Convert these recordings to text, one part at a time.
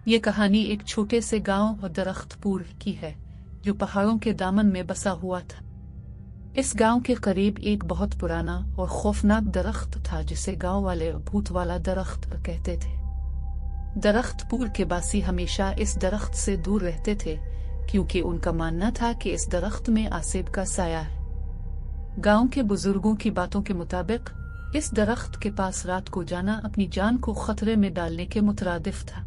ये कहानी एक छोटे से गांव और दरख्तपुर की है जो पहाड़ों के दामन में बसा हुआ था। इस गांव के करीब एक बहुत पुराना और खौफनाक दरख्त था जिसे गांव वाले भूत वाला दरख्त कहते थे। दरख्तपुर के बासी हमेशा इस दरख्त से दूर रहते थे क्योंकि उनका मानना था कि इस दरख्त में आसेब का साया है। गांव के बुजुर्गों की बातों के मुताबिक इस दरख्त के पास रात को जाना अपनी जान को खतरे में डालने के मुतरादिफ था।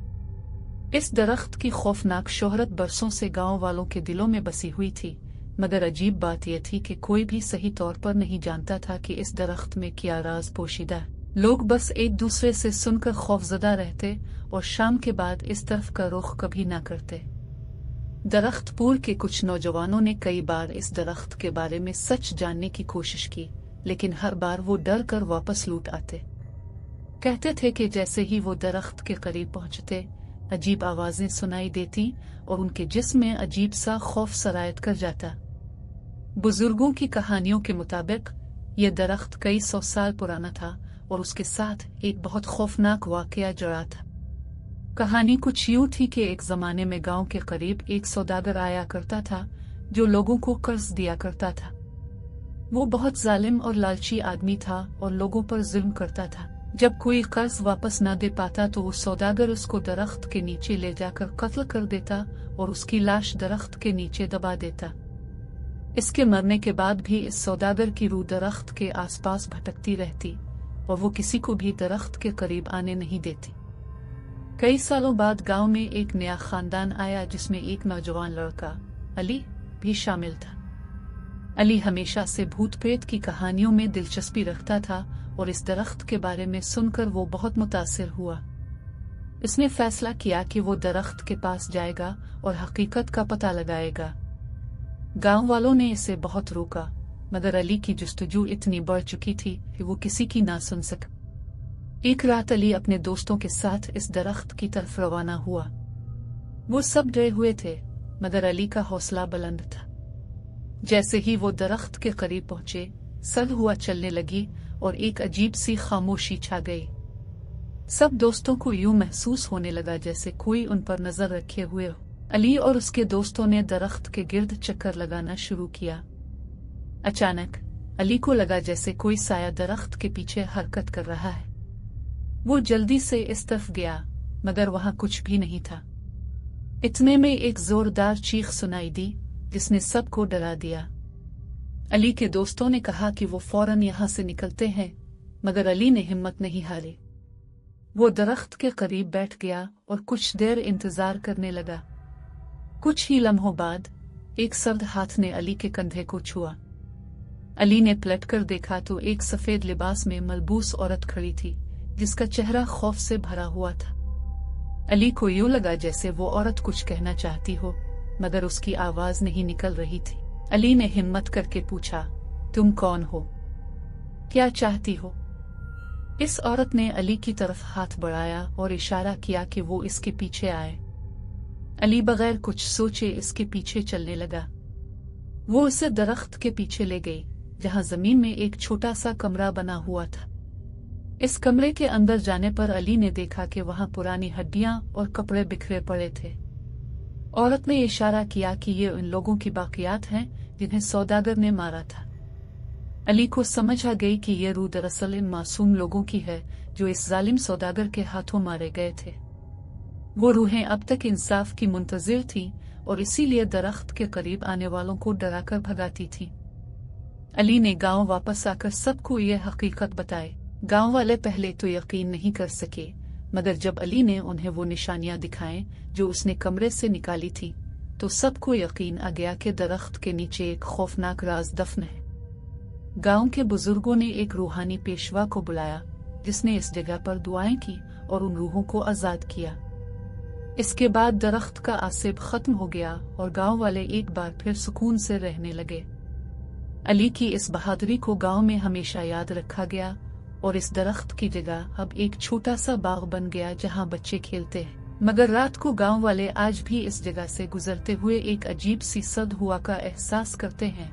इस दरख्त की खौफनाक शोहरत बरसों से गांव वालों के दिलों में बसी हुई थी, मगर अजीब बात यह थी कि कोई भी सही तौर पर नहीं जानता था कि इस दरख्त में क्या राज पोशीदा है। लोग बस एक दूसरे से सुनकर खौफजदा रहते और शाम के बाद इस तरफ का रुख कभी ना करते। दरख्तपुर के कुछ नौजवानों ने कई बार इस दरख्त के बारे में सच जानने की कोशिश की, लेकिन हर बार वो डर कर वापस लौट आते। कहते थे कि जैसे ही वो दरख्त के करीब पहुंचते अजीब आवाजें सुनाई देती और उनके जिस्म में अजीब सा खौफ सरायत कर जाता। बुजुर्गों की कहानियों के मुताबिक यह दरख्त कई 100 साल पुराना था और उसके साथ एक बहुत खौफनाक वाकया जुड़ा था। कहानी कुछ यूं थी कि एक जमाने में गांव के करीब एक सौदागर आया करता था जो लोगों को कर्ज दिया करता था। वो बहुत जालिम और लालची आदमी था और लोगों पर जुल्म करता था। जब कोई कर्ज वापस न दे पाता तो वो सौदागर उसको दरख्त के नीचे ले जाकर कत्ल कर देता और उसकी लाश दरख्त के नीचे दबा देता। इसके मरने के बाद भी इस सौदागर की रूह दरख्त के आसपास भटकती रहती और वो किसी को भी दरख्त के करीब आने नहीं देती। कई सालों बाद गांव में एक नया खानदान आया जिसमें एक नौजवान लड़का अली भी शामिल था। अली हमेशा से भूत प्रेत की कहानियों में दिलचस्पी रखता था और इस दरख्त के बारे में सुनकर वो बहुत मुतासिर हुआ। इसने फैसला किया कि वो दरख्त के पास जाएगा और हकीकत का पता लगाएगा। गांव वालों ने इसे बहुत रोका, मगर अली की जुस्तजू इतनी बढ़ चुकी थी कि वो किसी की ना सुन सका। एक रात अली अपने दोस्तों के साथ इस दरख्त की तरफ रवाना हुआ। वो सब डरे हुए थे, मगर अली का हौसला बुलंद था। जैसे ही वो दरख्त के करीब पहुंचे, सर्द हुआ चलने लगी और एक अजीब सी खामोशी छा गई। सब दोस्तों को यूं महसूस होने लगा जैसे कोई उन पर नजर रखे हुए हो। अली और उसके दोस्तों ने दरख्त के गिर्द चक्कर लगाना शुरू किया। अचानक अली को लगा जैसे कोई साया दरख्त के पीछे हरकत कर रहा है। वो जल्दी से इस तरफ गया, मगर वहां कुछ भी नहीं था। इतने में एक जोरदार चीख सुनाई दी जिसने सबको डरा दिया। अली के दोस्तों ने कहा कि वो फौरन यहाँ से निकलते हैं, मगर अली ने हिम्मत नहीं हारी। वो दरख्त के करीब बैठ गया और कुछ देर इंतजार करने लगा। कुछ ही लम्हों बाद एक सर्द हाथ ने अली के कंधे को छुआ। अली ने पलटकर देखा तो एक सफेद लिबास में मलबूस औरत खड़ी थी जिसका चेहरा खौफ से भरा हुआ था। अली को यूं लगा जैसे वो औरत कुछ कहना चाहती हो, मगर उसकी आवाज नहीं निकल रही थी। अली ने हिम्मत करके पूछा, तुम कौन हो? क्या चाहती हो? इस औरत ने अली की तरफ हाथ बढ़ाया और इशारा किया कि वो इसके पीछे आए। अली बगैर कुछ सोचे इसके पीछे चलने लगा। वो उसे दरख्त के पीछे ले गई जहां जमीन में एक छोटा सा कमरा बना हुआ था। इस कमरे के अंदर जाने पर अली ने देखा कि वहां पुरानी हड्डियां और कपड़े बिखरे पड़े थे। औरत ने इशारा किया कि ये उन लोगों की बाकियात हैं जिन्हें सौदागर ने मारा था। अली को समझ आ गई कि ये रूह दरअसल इन मासूम लोगों की है जो इस जालिम सौदागर के हाथों मारे गए थे। वो रूहें अब तक इंसाफ की मुंतजिर थीं और इसीलिए दरख्त के करीब आने वालों को डराकर भगाती थीं। अली ने गांव वापस आकर सबको यह हकीकत बताई। गांव वाले पहले तो यकीन नहीं कर सके, मगर जब अली ने उन्हें वो निशानियां दिखाएं जो उसने कमरे से निकाली थी तो सबको यकीन आ गया कि दरख्त के नीचे एक खौफनाक राज दफन है। गांव के बुजुर्गों ने एक रूहानी पेशवा को बुलाया जिसने इस जगह पर दुआएं की और उन रूहों को आजाद किया। इसके बाद दरख्त का आसिब खत्म हो गया और गांव वाले एक बार फिर सुकून से रहने लगे। अली की इस बहादुरी को गांव में हमेशा याद रखा गया और इस दरख्त की जगह अब एक छोटा सा बाग बन गया जहां बच्चे खेलते हैं। मगर रात को गांव वाले आज भी इस जगह से गुजरते हुए एक अजीब सी सर्द हुआ का एहसास करते हैं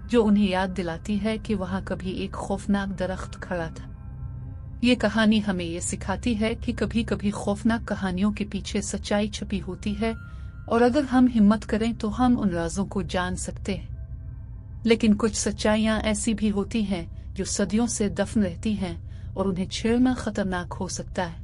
जो उन्हें याद दिलाती है कि वहां कभी एक खौफनाक दरख्त खड़ा था। ये कहानी हमें ये सिखाती है कि कभी कभी खौफनाक कहानियों के पीछे सच्चाई छुपी होती है, और अगर हम हिम्मत करें तो हम उन राजों को जान सकते हैं। लेकिन कुछ सच्चाइयां ऐसी भी होती हैं जो सदियों से दफन रहती हैं और उन्हें छेड़ना खतरनाक हो सकता है।